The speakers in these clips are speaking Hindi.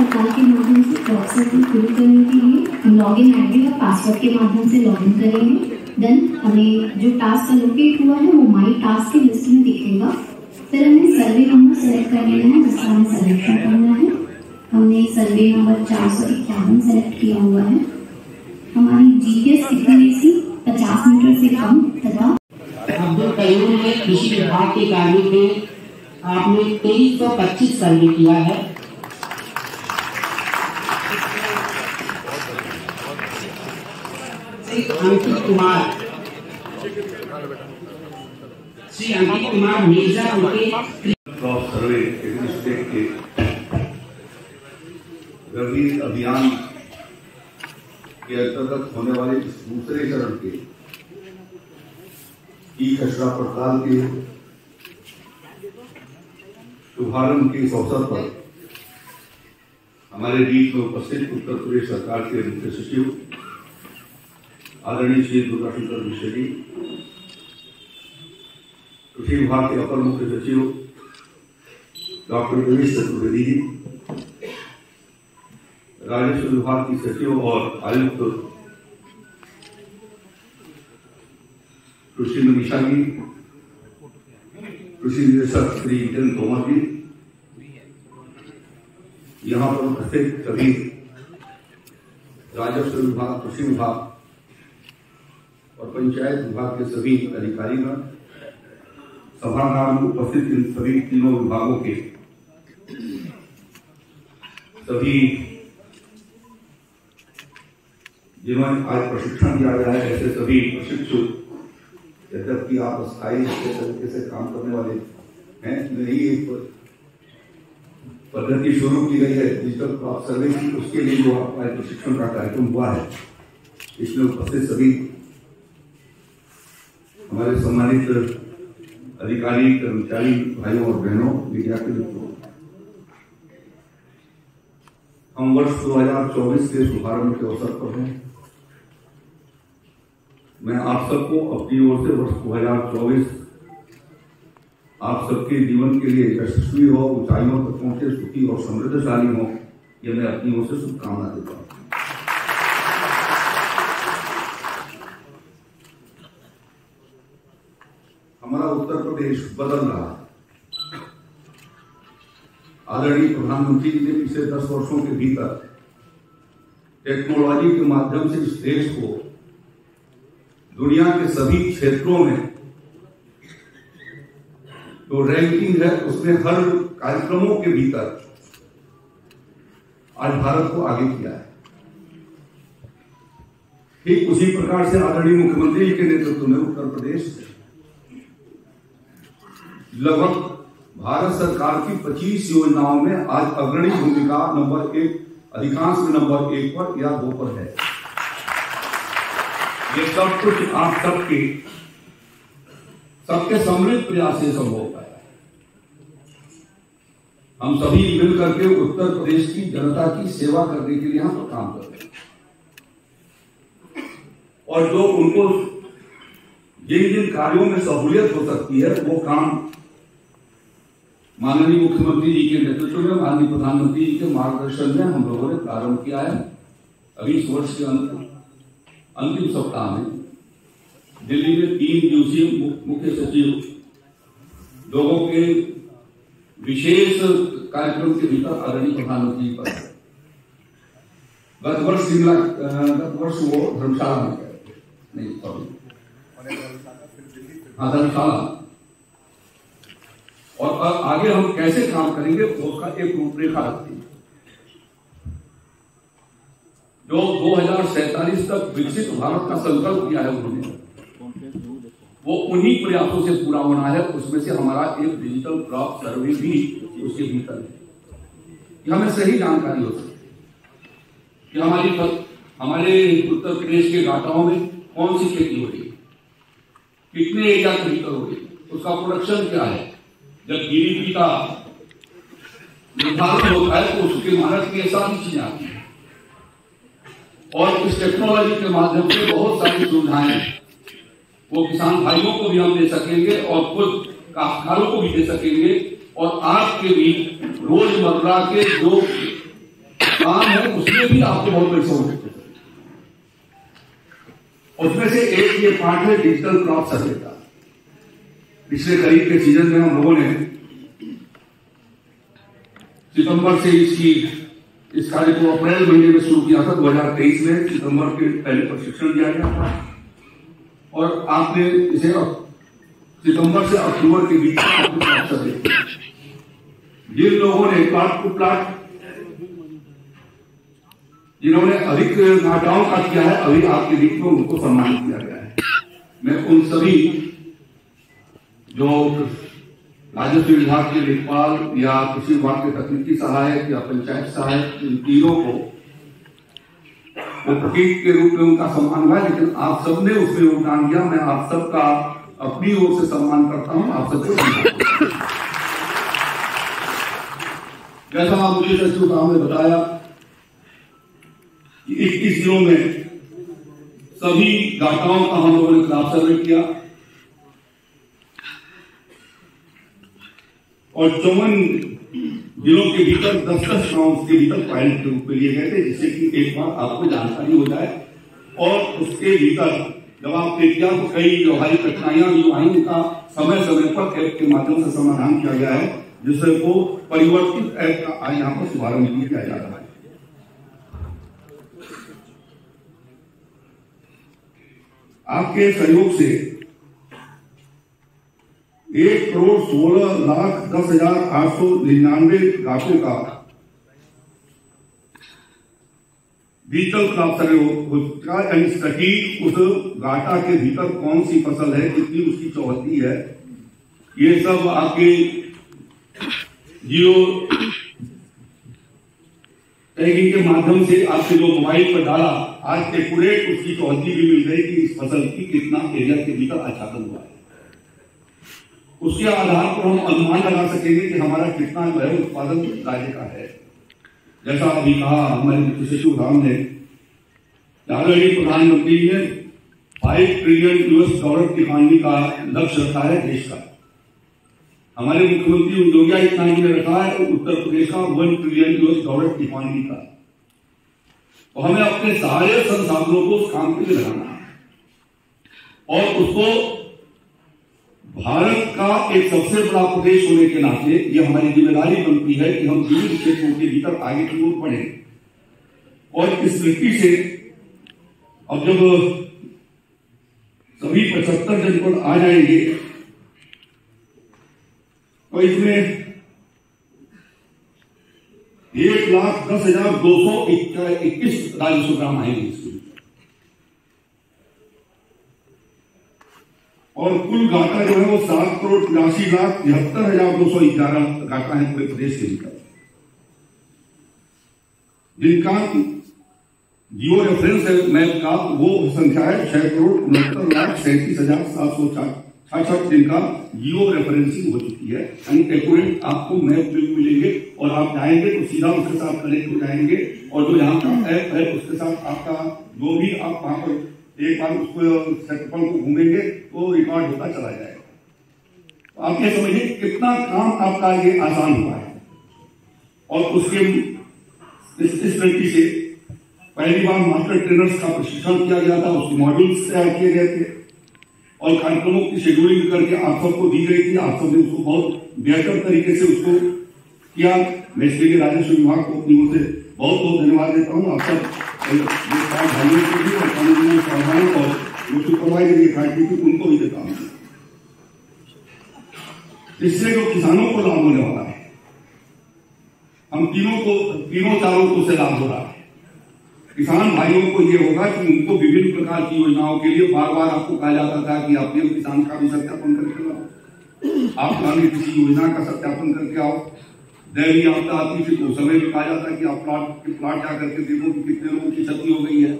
पोर्टल के माध्यम से क्रॉप सर्वे फिल करने के लिए लॉगिन आईडी और पासवर्ड के माध्यम से लॉगिन करेंगे। देन हमें जो टास्क एलोकेट हुआ है वो माई टास्क की लिस्ट में दिखेगा। फिर हमें सर्वे नंबर सेलेक्ट कर लेना है जिसका हमें सिलेक्शन करना है। हमने सर्वे नंबर 451 सेलेक्ट किया हुआ है। हमारी जीपीएस एक्यूरेसी 50 मीटर से कम तथा अब्दुल कयूम में कृषि विभाग के कार्य में आपने 2325 सर्वे किया है। अंकित कुमार मिर्जापुर के क्रॉप सर्वे स्टेट के रबी अभियान के अंतर्गत होने वाले इस दूसरे चरण के ई कचरा पड़ताल के शुभारंभ के इस अवसर पर हमारे बीच में उपस्थित उत्तर प्रदेश सरकार के मुख्य सचिव आदरणीय श्री दुर्गाशंकर मिश्र जी, कृषि विभाग के अपर मुख्य सचिव डॉक्टर दिनेश चतुर्वेदी जी, राजस्व विभाग की सचिव और आयुक्त कृषि मनीषा जी, कृषि निदेशक श्री जितेंद्र तोमर जी, यहाँ पर उपस्थित सभी राजस्व विभाग, कृषि विभाग और पंचायत विभाग के सभी अधिकारीगण, सभागार में उपस्थित इन सभी तीनों विभागों के सभी जिन्होंने आज प्रशिक्षण दिया गया है, ऐसे सभी प्रशिक्षु, जबकि आप स्थायी तरीके से काम करने वाले हैं, नई एक पद्धति शुरू की गई है डिजिटल क्रॉप सर्वे की, उसके लिए जो आपका प्रशिक्षण का कार्यक्रम हुआ है, इसमें उपस्थित सभी हमारे सम्मानित अधिकारी, कर्मचारी, भाइयों और बहनों, मीडिया के मित्रों, हम वर्ष 2024 के शुभारंभ के अवसर पर हैं। मैं आप सबको अपनी ओर से वर्ष 2024 आप सबके जीवन के लिए यशस्वी हो, ऊंचाइयों तक पहुंचे, सुखी और समृद्धशाली हो, ये मैं अपनी ओर से शुभकामना देता हूं। हमारा उत्तर प्रदेश बदल रहा है। आदरणीय प्रधानमंत्री जी ने पिछले 10 वर्षों के भीतर टेक्नोलॉजी के माध्यम से इस देश को दुनिया के सभी क्षेत्रों में जो रैंकिंग है उसमें हर कार्यक्रमों के भीतर आज भारत को आगे किया है। ठीक उसी प्रकार से आदरणीय मुख्यमंत्री जी के नेतृत्व में उत्तर प्रदेश लगभग भारत सरकार की 25 योजनाओं में आज अग्रणी भूमिका नंबर 1, अधिकांश में नंबर 1 पर या 2 पर है। ये सब कुछ आप सबके सम्मिलित प्रयास से संभव पाया। हम सभी मिल करके उत्तर प्रदेश की जनता की सेवा करने के लिए यहां पर काम कर रहे हैं, और जो उनको जिन जिन कार्यों में सहूलियत हो सकती है वो काम माननीय मुख्यमंत्री जी के नेतृत्व में, माननीय प्रधानमंत्री जी के मार्गदर्शन में हम लोगों ने प्रारंभ किया है। अभी इस वर्ष के अंतिम सप्ताह में दिल्ली में 3 दिवसीय मुख्य सचिव लोगों के विशेष कार्यक्रम के भीतर आदरणीय प्रधानमंत्री पर गत वर्ष वो धर्मशाला में गए, नहीं सॉरी, धर्मशाला, और आगे हम कैसे काम करेंगे उसका एक रूपरेखा रखती है। जो 2047 तक विकसित भारत का संकल्प किया है उन्होंने, वो उन्हीं प्रयासों से पूरा होना है। उसमें से हमारा एक डिजिटल क्रॉप सर्वे भी उसके भीतर है। हमें सही जानकारी हो सकती है कि हमारे उत्तर प्रदेश के घाटाओं में कौन सी खेती हो रही है, कितने एरिया के भीतर हो रही है, उसका प्रोडक्शन क्या है। जब जीडीपी का निर्धारण होता है तो उसके मानक की सारी चीजें आती हैं, और इस टेक्नोलॉजी के माध्यम से बहुत सारी सुविधाएं वो किसान भाइयों को भी हम दे सकेंगे और खुद काश्तकारों को भी दे सकेंगे, और आपके भी रोजमर्रा के जो काम है उसमें भी आपको बहुत पैसा हो सकता है। उसमें से एक ये पार्ट है डिजिटल क्रॉप सर्वे का। पिछले खरीफ के सीजन में हम लोगों ने सितंबर से इस कार्य को अप्रैल महीने में शुरू किया था। 2023 में सितंबर के पहले प्रशिक्षण दिया गया था और आपने इसे सितंबर से अक्टूबर के बीच में जिन लोगों ने प्लाट टू प्लाट जिन्होंने अधिक घाटाओं का किया है, अभी आपके बीच में उनको सम्मानित किया गया है। मैं उन सभी जो राजस्व विभाग के लेखपाल या कृषि विभाग के तकनीकी सहायक या पंचायत सहायक, इन तीनों को वो प्रतीक के रूप में उनका सम्मान हुआ, लेकिन आप सबने उसमें योगदान दिया। मैं आप सबका अपनी ओर से सम्मान करता हूं। आप सबको जैसा मुझे सचिव साहब ने बताया कि 21 जिलों में सभी घाटाओं का हम लोगों ने क्रॉप सर्वे किया और 54 जिलों के भीतर 10-10 गांव के भीतर पायलट के रूप में लिए गए थे, जिससे कि एक बार आपको जानकारी हो जाए। और उसके भीतर जब आपने किया तो कई व्यवहारिक कठिनाइयां भी आई, उनका समय समय पर ऐप के माध्यम से समाधान किया गया है, जिससे वो परिवर्तित ऐप का आज यहाँ पर शुभारंभ किया जा रहा है। आपके सहयोग से 1,16,10,899 घाटों का डिजिटल क्रॉप सर्वे हो चुका है। यानी सटीक उस घाटा के भीतर कौन सी फसल है, कितनी उसकी चौहद्दी है, ये सब आपके जियो टैगिंग के माध्यम से आपके जो मोबाइल पर डाला, आज एक्यूरेट उसकी चौहद्दी भी मिल गई कि इस फसल की कितना एरिया के भीतर आच्छादन हुआ है। उसके आधार पर हम अनुमान लगा सकेंगे कि हमारा कितना जो है उत्पादन राज्य का है। जैसा अभी कहा हमारे मुख्य सचिव साहब ने, प्रधानमंत्री ने $5 ट्रिलियन की इकॉनमी का लक्ष्य रखा है देश का। हमारे मुख्यमंत्री योगी आदित्यनाथ ने रखा है उत्तर प्रदेश का $1 ट्रिलियन की इकॉनमी का। तो हमें अपने सारे संसाधनों को उस काम के लिए लगाना है और उसको भारत का एक सबसे बड़ा प्रदेश होने के नाते ये हमारी जिम्मेदारी बनती है कि हम विभिन्न क्षेत्रों के भीतर आगे की ओर बढ़े। और इस दृष्टि से अब जब सभी 75 जनपद आ जाएंगे तो इसमें 1,10,221 राजस्व ग्राम आएंगे इसमें और कुल घाटा जो है वो 7,83,73,211 घाटा है पूरे प्रदेश के भीतर, जिनका जियो रेफरेंस मैप का वो संख्या है 6,69,37,766 जिनका जियो रेफरेंसिंग हो चुकी है। यानी एक्यूरेट आपको मैप मिलेंगे और आप जाएंगे तो सीधा उसके साथ कनेक्ट हो जाएंगे और जो यहाँ का ऐप है उसके साथ आपका जो भी आप वहां पर एक बार उसको क्षेत्रफल को घूमेंगे तो रिकॉर्ड होता चला जाएगा। तो आप ये समझिए कितना काम आपका ये आसान हुआ है। और उसके इस तरीके से पहली बार मास्टर ट्रेनर्स का प्रशिक्षण किया गया था, उसके मॉड्यूल्स तैयार किए गए थे और कार्यक्रमों की शेड्यूलिंग करके आप सबको दी गई थी। आप सबने उसको बहुत बेहतर तरीके से उसको किया। मैं इसके लिए राजस्व विभाग को अपनी ओर से बहुत बहुत धन्यवाद देता हूँ। आप सब भाइयों को भी और सावधान और जो सुपरवाइजर ये फैक्ट्री थी उनको भी देता हूँ। इससे जो किसानों को लाभ होने वाला है, हम तीनों चारों को से लाभ हो रहा है। किसान भाइयों को ये होगा कि उनको विभिन्न प्रकार की योजनाओं के लिए बार बार आपको कहा जाता था कि आप पीएम किसान का भी सत्यापन करके लाओ, आप किसी योजना का सत्यापन करके आओ। दैवी आपदा आती थी तो समय भी कहा जाता है कि आप प्लाट जा करके देखो कि कितने लोगों की क्षति हो गई है।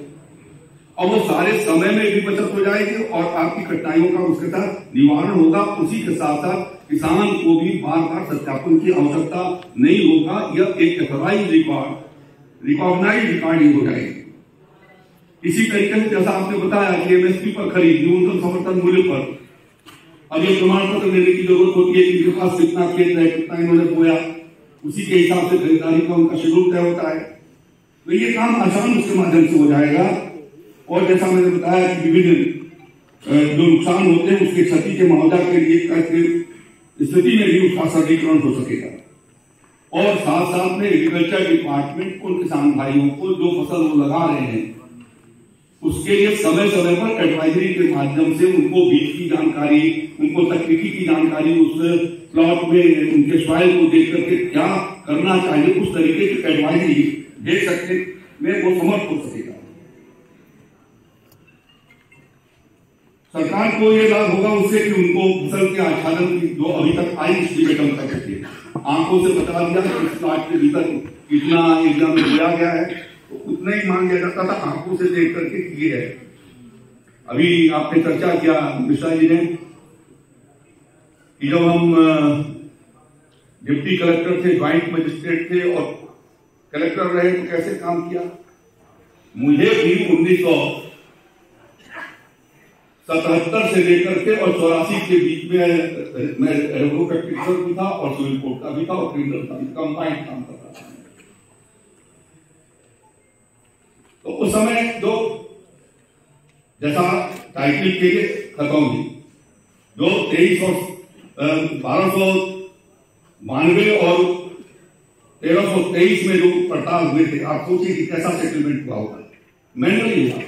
अब वो सारे समय में भी बचत हो जाएगी और आपकी कठिनाइयों का उसके साथ निवारण होगा। उसी के साथ साथ किसान को भी बार बार सत्यापन की आवश्यकता नहीं होगा। यह एक एथोराइज्ड रिकॉग्नाइज्ड रिकॉर्डिंग हो जाएगी। इसी तरीके से जैसा आपने बताया कि एमएसपी पर खरीद न्यूनतम समर्थन मूल्य पर अब ये प्रमाण पत्र देने की जरूरत होती है कि इनके पास कितना खेत है, कितना इन्होंने बोया, उसी के हिसाब से खरीदारी का उनका शेड्यूल तय होता है। तो ये काम आसान उसके माध्यम से हो जाएगा। और जैसा मैंने बताया कि विभिन्न जो नुकसान होते हैं उसके क्षति के मुआवजा के लिए स्थिति में भी उसका सरलीकरण हो सकेगा। और साथ साथ में एग्रीकल्चर डिपार्टमेंट को किसान भाइयों को जो फसल वो लगा रहे हैं उसके लिए समय समय पर एडवाइजरी के माध्यम से उनको बीज की जानकारी, उनको तकनीकी की जानकारी, उस प्लॉट में उनके सॉइल को देख करके क्या करना चाहिए उस तरीके की एडवाइजरी दे सकते में वो समर्थ हो सकेगा। सरकार को ये लाभ होगा उससे कि उनको फसल के आच्छादन की जो अभी तक आई एस्टीमेट हम तक है, आंखों से बता दिया कि इस प्लाट के भीतर कितना एरिया में बोया गया है तो उतना ही मान लिया जाता था, आंखों से देख करके किए है। अभी आपने चर्चा किया मिश्रा जी ने कि जब हम डिप्टी कलेक्टर थे, ज्वाइंट मजिस्ट्रेट थे और कलेक्टर रहे तो कैसे काम किया। मुझे भी 1977 से लेकर के और 84 के बीच में मैं रेवन्यू प्रैक्टिशनर भी था और सिविल कोर्ट का भी था और क्रिमिनल का भी कंबाइंड काम करता था। तो उस समय जो जैसा टाइटल के लिए खत्म हुई जो 1292 और 1323 में जो पड़ताल हुए थे, आप सोचिए कि कैसा सेटलमेंट हुआ होगा, मैनुअली हुआ,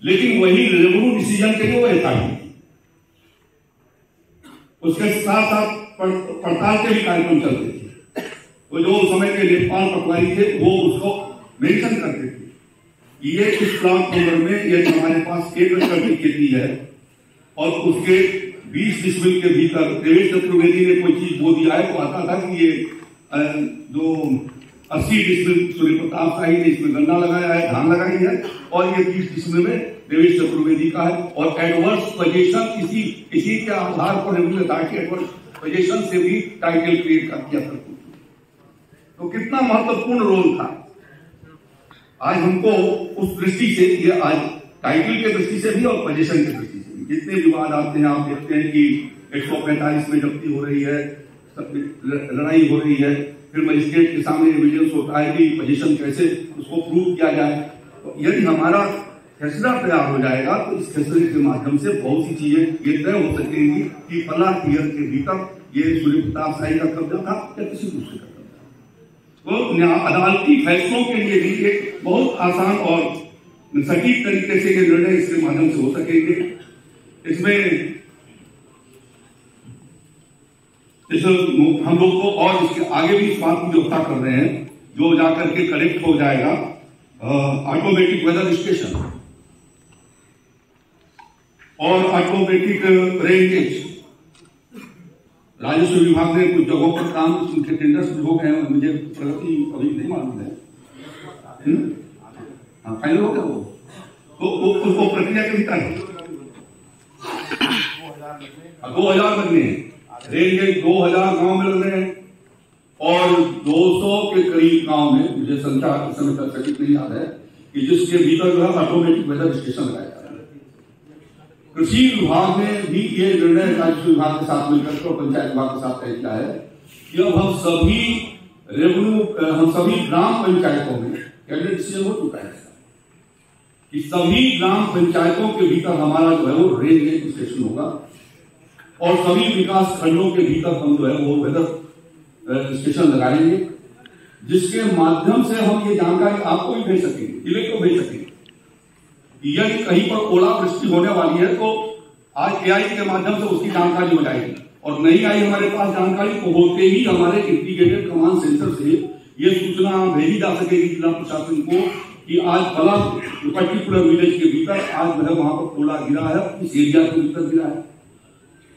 लेकिन वही रेवेन्यू डिसीजन के लिए वो एथॉरिटी थी। उसके साथ साथ पड़ताल के भी कार्यक्रम चलते थे। तो जो उस समय के लेखपाल पटवारी थे वो उसको मेंशन करते थे कि ये इस प्लॉट नंबर में ये हमारे पास 1 एकड़ की खेती है और उसके 20 डिसमिल के भीतर देवेश चतुर्वेदी ने कोई चीज बो दिया है तो आता था कि ये जो 80 डिसमिल सूर्य प्रताप शाही ने इसमें गन्ना लगाया है, धान लगाई है और ये 20 डिसमिल में देवेश चतुर्वेदी का है और एडवर्स पोजीशन इसी के आधार पर रेवेन्यू अथॉरिटी एडवर्स पोजीशन से भी टाइटल क्रिएट किया करती थी। तो कितना महत्वपूर्ण रोल था। आज हमको उस दृष्टि से ये आज टाइटल के दृष्टि से भी और पोजीशन की दृष्टि से भी जितने विवाद आते हैं, आप देखते हैं कि 145 में जब्ती हो रही है, लड़ाई हो रही है, फिर मजिस्ट्रेट के सामने एविडेंस होता है कि पोजीशन कैसे उसको प्रूव किया जाए। तो यदि हमारा फैसला तैयार हो जाएगा तो इस फैसले के माध्यम से बहुत सी चीजें ये तय हो सकेंगी कि फला ईयर के भीतर ये सूर्य प्रताप शाही का कब्जा था या किसी दूसरे का कब्जा। तो अदालती फैसलों के लिए भी एक बहुत आसान और सटीक तरीके से ये निर्णय इसके माध्यम से हो सकेंगे। इसमें हम लोग को और इसके आगे भी इस बात की व्यवस्था कर रहे हैं जो जाकर के करेक्ट हो जाएगा ऑटोमेटिक वेदर स्टेशन और ऑटोमेटिक रेंजेज। राजस्व विभाग ने कुछ जगहों पर काम उनके टेंडर्स भी हो गए हैं, मुझे प्रगति अभी नहीं मालूम है। फाइनल हो गया वो तो उसको प्रक्रिया के भीतर 2000 लगने हैं, रेंज 2000 गांव में लग रहे हैं और 200 के करीब गांव में मुझे संख्या इस समय तक सटीक नहीं याद है कि जिसके भीतर जो है ऑटोमेटिक वेदर स्टेशन लगाया जा रहा है। कृषि विभाग ने भी ये निर्णय राजस्व विभाग के साथ मिलकर और पंचायत विभाग के साथ तय किया है कि अब हम सभी ग्राम पंचायतों में कैबिनेट डिसीजन हो चुका है कि सभी ग्राम पंचायतों के भीतर हमारा जो है वो रेंज स्टेशन होगा और सभी विकास खंडों के भीतर हम जो है वो वेदर स्टेशन लगाएंगे जिसके माध्यम से हम ये जानकारी आपको भी भेज सकेंगे, जिले को भेज सकेंगे। यदि कहीं पर ओलावृष्टि होने वाली है तो आज एआई के माध्यम से उसकी जानकारी हो जाएगी और नहीं आई हमारे पास जानकारी तो होते ही हमारे इंटीग्रेटेड कमांड सेंटर से ये सूचना भेजी जा सकेगी जिला प्रशासन को कि आज फला पर्टिकुलर विलेज के भीतर आज जो है वहां पर ओला गिरा है, इस एरिया के भीतर गिरा है।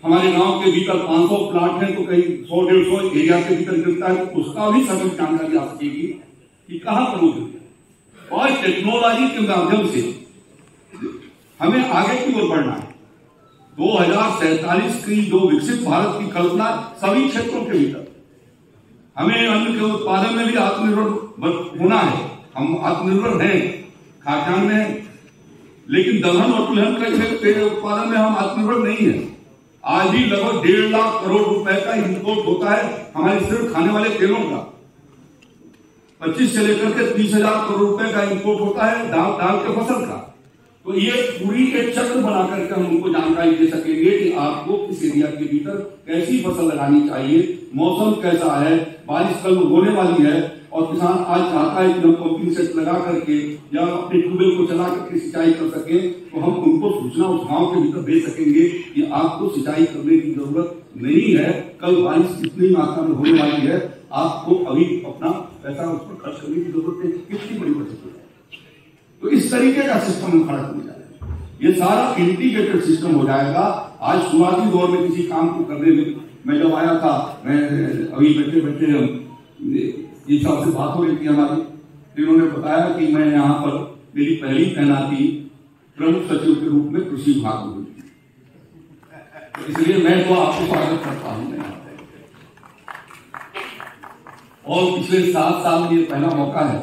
हमारे गांव के भीतर 500 प्लाट है तो कहीं 100-150 एरिया के भीतर गिरता है तो उसका भी सटीक जानकारी आ सकेगी कि कहां पर वो गिरता है। और टेक्नोलॉजी के माध्यम से हमें आगे की ओर बढ़ना है। 2047 की जो विकसित भारत की कल्पना सभी क्षेत्रों के भीतर हमें अन्न के उत्पादन में भी आत्मनिर्भर होना है। हम आत्मनिर्भर हैं खाद्यान्न में, लेकिन दलहन और तिलहन के उत्पादन में हम आत्मनिर्भर नहीं है। आज भी लगभग 1.5 लाख करोड़ रुपए का इंपोर्ट होता है हमारे सिर्फ खाने वाले तेलों का। 25 से लेकर के 30,000 करोड़ रुपए का इंपोर्ट होता है दाल के फसल का। तो ये पूरी एक चक्र बना करके हम उनको जानकारी दे सकेंगे कि आपको किस एरिया के भीतर कैसी फसल लगानी चाहिए, मौसम कैसा है, बारिश कल होने वाली है, और किसान आज चाहता है कि हम पंपिंग सेट लगा करके या अपने ट्यूबवेल को चला करके सिंचाई कर सके, तो हम उनको सूचना उस गांव के भीतर दे सकेंगे कि आपको सिंचाई करने की जरूरत नहीं है, कल बारिश कितनी मात्रा में होने वाली है, आपको अभी अपना पैसा उस पर खर्च करने की जरूरत है, कितनी बड़ी बचत हो जाए। तो इस तरीके का सिस्टम हम खड़ा कर जाएगा, ये सारा इंटीग्रेटेड सिस्टम हो जाएगा। आज शुरुआती दौर में किसी काम को करने में मैं जब आया था, मैं अभी बैठे बैठे हम ये साहब से बात हो रही थी हमारी, इन्होंने बताया कि मैं यहाँ पर मेरी पहली तैनाती प्रमुख सचिव के रूप में कृषि विभाग में हुई थी, तो इसलिए मैं तो आपको स्वागत करता हूँ। और पिछले 7 साल में ये पहला मौका है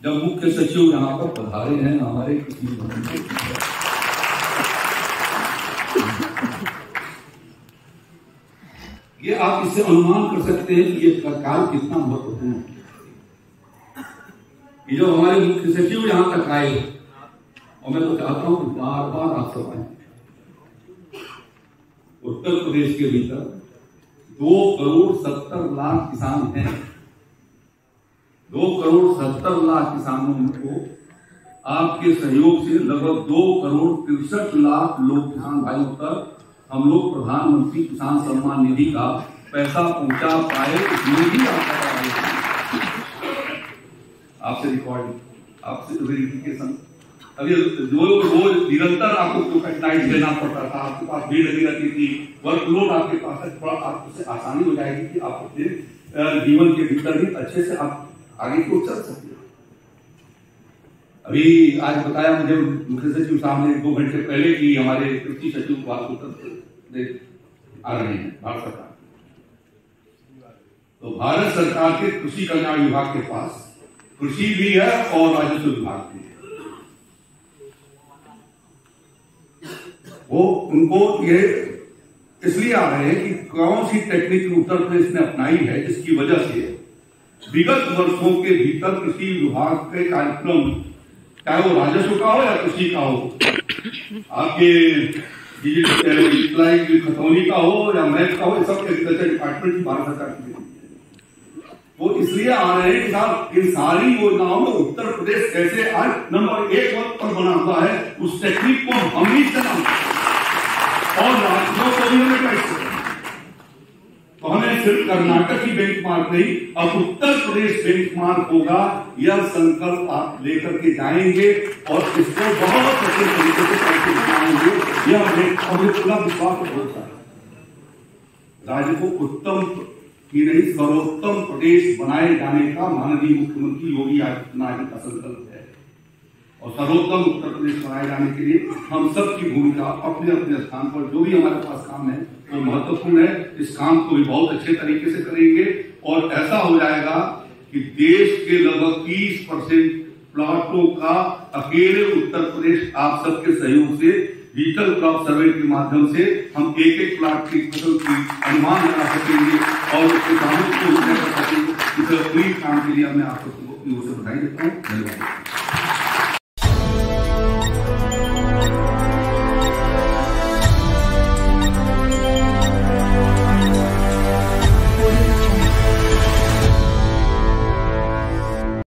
जब मुख्य सचिव यहाँ पर पधारे हैं हमारे कृषि भवन में। ये आप इससे अनुमान कर सकते हैं कि ये कार्य कितना महत्वपूर्ण है कि जब हमारे मुख्य सचिव यहां तक आए, और मैं तो चाहता हूं कि बार बार आप सब आए। उत्तर प्रदेश के भीतर 2,70,00,000 किसान हैं, 2,70,00,000 किसानों को आपके सहयोग से लगभग 2,63,00,000 लोग किसान भाइयों तक हम लोग प्रधानमंत्री किसान सम्मान निधि का पैसा पहुंचा पाए। इसमें भी आपसे रिकॉर्डिंग, आपसे वेरिफिकेशन, अभी जो रोज निरंतर आपको कठिनाई झेलना पड़ता था, आपके पास भीड़ लगी रहती थी, वर्कलोड आपके पास है, थोड़ा आपसे आसानी हो जाएगी कि आप अपने जीवन के भीतर भी अच्छे से आप आगे को चल सकते हैं। अभी आज बताया मुझे मुख्य सचिव साहब ने 2 घंटे पहले की हमारे कृषि सचिव को आ रहे हैं भारत सरकार। तो भारत सरकार के कृषि कल्याण विभाग के पास कृषि भी है और राजस्व विभाग भी है। वो उनको ये इसलिए आ रहे हैं कि कौन सी टेक्निक उत्तर प्रदेश ने अपनाई है जिसकी वजह से विगत वर्षों के भीतर कृषि विभाग के कार्यक्रम, चाहे वो राजस्व का हो या कृषि का हो, आपके खतौनी का हो या मैथ का हो, सब एग्रीकल्चर डिपार्टमेंट की भारत सरकार की वो इसलिए आ रहे हैं कि साहब इन सारी योजनाओं में उत्तर प्रदेश कैसे आज नंबर 1 पर बना हुआ है, उस टेक्निक को हम ही चलाएं और राज्यों को भी हमें कैसे। तो हमें सिर्फ कर्नाटक ही बेंचमार्क नहीं, अब उत्तर प्रदेश बेंचमार्क होगा, यह संकल्प आप लेकर के जाएंगे और इसको बहुत अच्छे तरीके से करके दिखाएंगे। यह हमें पूरा विश्वास होता है। राज्य को उत्तम ही नहीं सर्वोत्तम प्रदेश बनाए जाने का माननीय मुख्यमंत्री योगी आदित्यनाथ का संकल्प है, और सर्वोत्तम उत्तर प्रदेश बनाए जाने के लिए हम सबकी भूमिका अपने अपने स्थान पर जो भी हमारे पास काम है वो महत्वपूर्ण है। इस काम को भी बहुत अच्छे तरीके से करेंगे और ऐसा हो जाएगा कि देश के लगभग 30% प्लॉटों का अकेले उत्तर प्रदेश आप सबके सहयोग से डिजिटल क्रॉप सर्वे के माध्यम से हम एक प्लॉट की फसल की अनुमान लगा सकेंगे और उसके दामों को कर सकेंगे। इस पूरी काम के लिए मैं आप सबको बधाई देता हूँ। धन्यवाद।